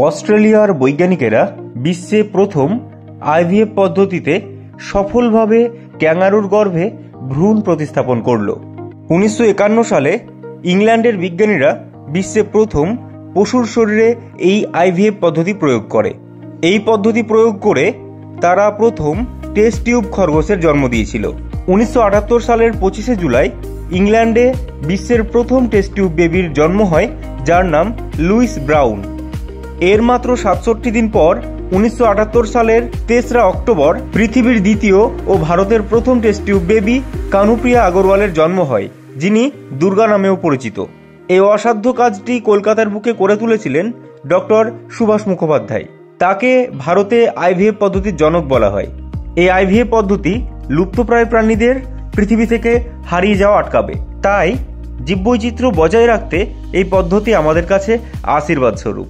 অস্ট্রেলিয়ার বৈজ্ঞানিকেরা বিশ্বে প্রথম আইভিএফ পদ্ধতিতে সফলভাবে ক্যাঙ্গারুর গর্ভে ভ্রূণ প্রতিস্থাপন করল। 1951 সালে ইংল্যান্ডের বিজ্ঞানীরা বিশ্বে প্রথম পশুর শরীরে এই আইভিএফ পদ্ধতি প্রয়োগ করে। এই পদ্ধতি প্রয়োগ করে তারা প্রথম টেস্ট টিউব খরগোশের জন্ম দিয়েছিল। 1978 সালের 25শে জুলাই ইংল্যান্ডে বিশ্বের প্রথম টেস্ট টিউব বেবির জন্ম হয়, যার নাম লুইস ব্রাউন। এর মাত্র 67 দিন পর 1978 সালের 3রা অক্টোবর পৃথিবীর দ্বিতীয় ও ভারতের প্রথম টেস্ট টিউব বেবি কানুপ্রিয়া আগরওয়ালের জন্ম হয়, যিনি দুর্গা নামেও পরিচিত। এই অসাধ্য কাজটি কলকাতার বুকে করে তুলেছিলেন ডক্টর সুভাষ মুখোপাধ্যায়। তাকে ভারতে আইভিএফ পদ্ধতির জনক বলা হয়। এই আইভিএফ পদ্ধতি লুপ্তপ্রায় প্রাণীদের পৃথিবী থেকে হারিয়ে যাওয়া আটকাবে। তাই জীববৈচিত্র্য বজায় রাখতে এই পদ্ধতি আমাদের কাছে আশীর্বাদ স্বরূপ।